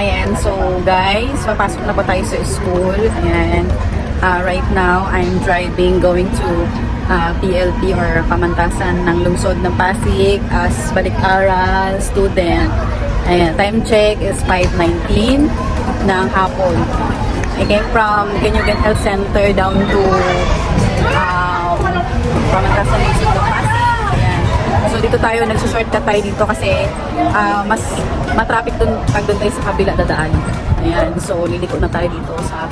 Ayan, so guys, papasok na po tayo sa school. Ayan, right now, I'm driving going to PLP or Pamantasan ng Lungsod ng Pasig as balik-aral student. Ayan, time check is 5:19 ng hapon. I came from Genyugan Health Center down to Pamantasan ng Lungsod ng Pasig. So dito tayo, nagsushortcut tayo dito kasi mas matraffic dun pag dun tayo sa kabila dadaan. Ayan, so liliko na tayo dito sa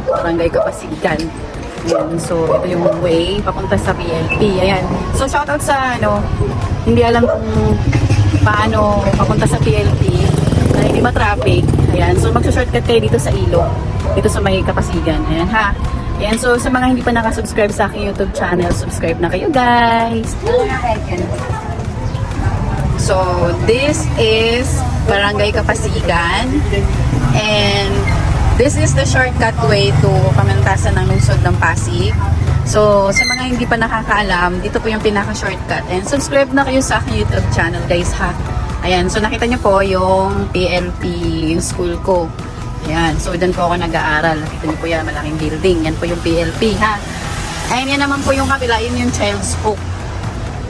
Barangay Kapasigan. Ayan, so ito yung way papunta sa PLP. Ayan, so shoutout sa hindi alam kung paano papunta sa PLP na hindi matraffic. Ayan, so magsushortcut kayo dito sa ilog, dito sa may Kapasigan. Ayan ha. Ayan, so sa mga hindi pa nakasubscribe sa aking YouTube channel, subscribe na kayo guys. So, this is Barangay Kapasigan and this is the shortcut way to Pamantasan ng Lungsod ng Pasig. So, sa mga hindi pa nakakaalam, dito po yung pinaka-shortcut. And subscribe na kayo sa aking YouTube channel guys ha. Ayan, so nakita nyo po yung PLP, yung school ko. Ayan, so dyan po ako nag-aaral. Nakita nyo po yan, malaking building. Yan po yung PLP ha. Ayan, yan naman po yung kabila, yun yung Child's Hope.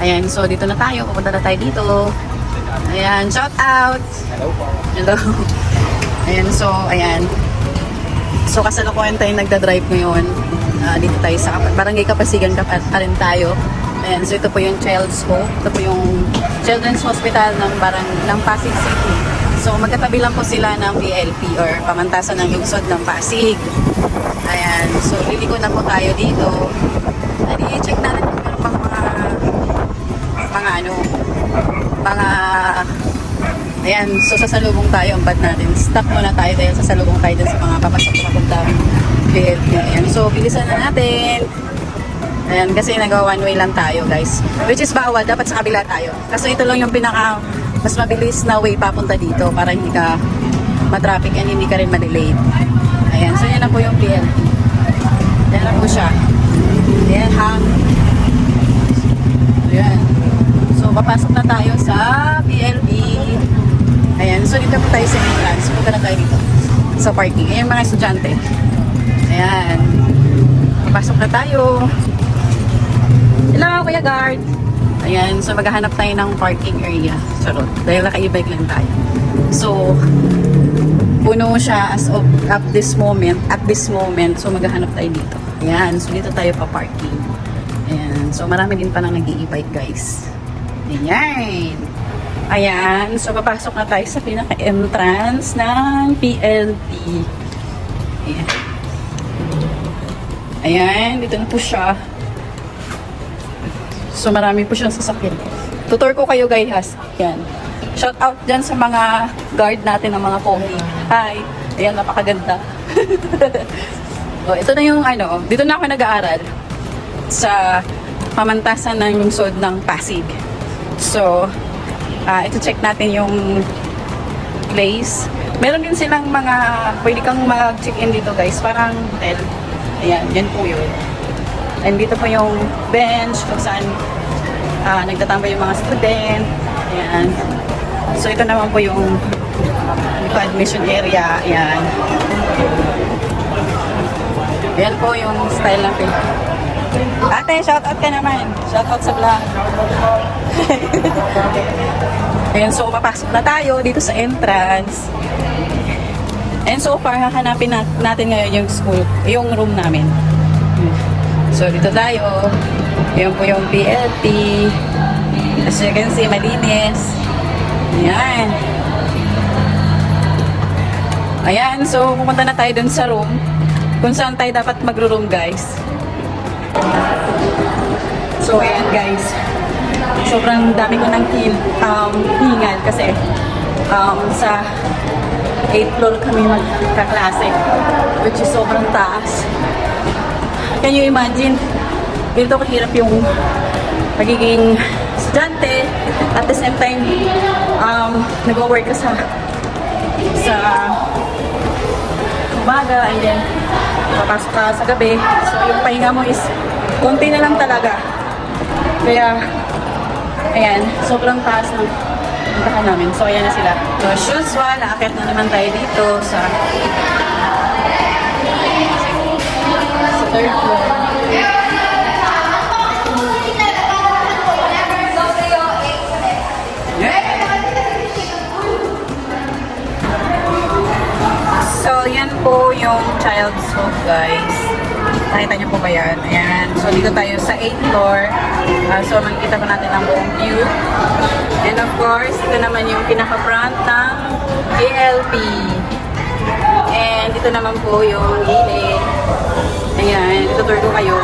Ayan, so dito na tayo, pupunta na tayo dito. Ayan, shout out! Hello po. Hello. Ayan, so, ayan. So, kasalukuyan tayo nagda-drive ngayon. Dito tayo sa Barangay Kapasigan pa rin tayo. Ayan, so ito po yung Child's Hope. Ito po yung Children's Hospital ng Pasig City. So, magkatabi lang po sila ng PLP or Pamantasan ng Lungsod ng Pasig. Ayan, so liliko na po tayo dito. I-check natin kung meron pang ayan, so sasalubong tayo, ang bad natin. Stop muna tayo dahil sasalubong tayo dun sa mga papasok sa papuntang PLP. Ayan, so bilisan na natin. Ayan, kasi nagawa one way lang tayo guys. Which is bawal, dapat sa kabila tayo. Kasi ito lang yung pinaka mas mabilis na way papunta dito para hindi ka matraffic and hindi ka rin ma-delayed. Ayan, so yan na po yung PLP. Yan na po siya. Ayan ha. Ayan. So papasok na tayo sa PLP. Ayan, so dito po tayo sa entrance. Punta na tayo dito sa parking. Ayan mga estudyante. Ayan. Papasok na tayo. Hello, Kuya Guard. Ayan, so maghahanap tayo ng parking area. Charot. Dahil naka-e-bike lang tayo. So, puno siya as of at this moment. So, maghahanap tayo dito. Ayan, so dito tayo pa-parking. Ayan, so marami din pa nang nag-e-bike guys. Ayan. Ayan, so papasok na tayo sa pinaka-entrance ng PLP. Ayan. Ayan, dito na po siya. So marami po siyang sasakyan. Tutor ko kayo guys. Yan. Shout out dyan sa mga guard natin ng mga pogi. Hi. Ayan, napakaganda. So, ito na yung dito na ako nag-aaral sa Pamantasan ng Lungsod ng Pasig. So, ito check natin yung place. Meron din silang mga pwede kang mag-check-in dito guys. Parang hotel. Ayan, yan po yun. And dito po yung bench kung saan nagtatambay yung mga student. Ayan. So, ito naman po yung admission area. Ayan. Ayan po yung style ng pin. Ate, shoutout ka naman. Shoutout sa vlog. Ayan, so papasok na tayo dito sa entrance. And so far, hahanapin natin ngayon yung school, yung room namin. So, dito tayo. Ayan po yung PLP. As you can see, malinis. Ayan. Ayan, so pupunta na tayo dun sa room. Kung saan tayo dapat magro-room, guys. So, ayan, guys. Sobrang dami ko ng hingal kasi sa 8th floor kami magkaklase. Which is sobrang taas. Can you imagine? Ganito kahirap yung pagiging estudyante at the same time nag-work ka sa umaga and then papasok ka sa gabi. So yung pahinga mo is konti na lang talaga. Kaya ayan, sobrang taas ng pupuntahan namin. So, ayan na sila. So, as usual, naakit na naman tayo dito sa third floor. So, yan po yung child's home, guys. Nakita niyo po ba yan? Ayan. So, dito tayo sa 8th floor. So, makikita po natin ang buong view. And of course, ito naman yung pinaka-front ng ALP. And dito naman po yung gilid. Ayan. Itutur ko kayo.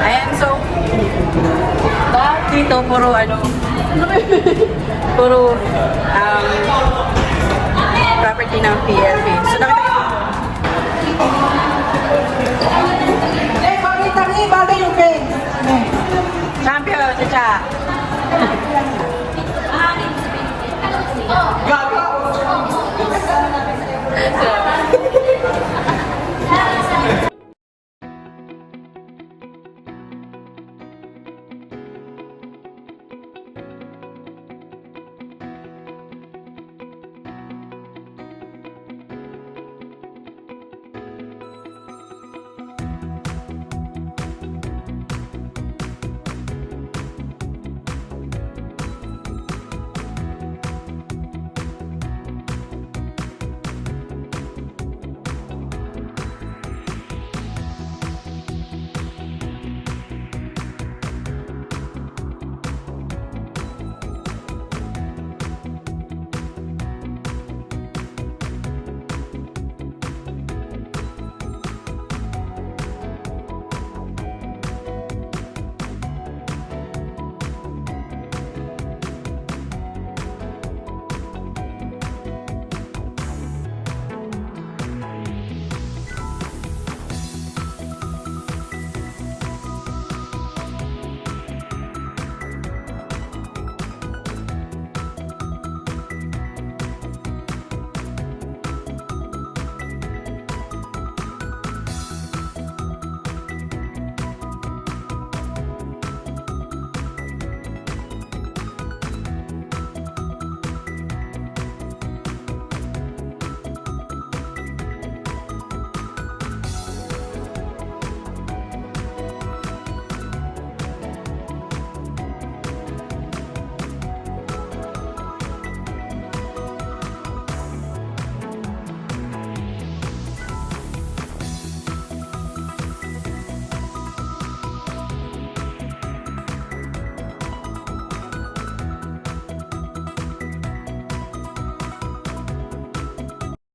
Ayan. So, dito puro puro property ng PLP. So, nakita niyo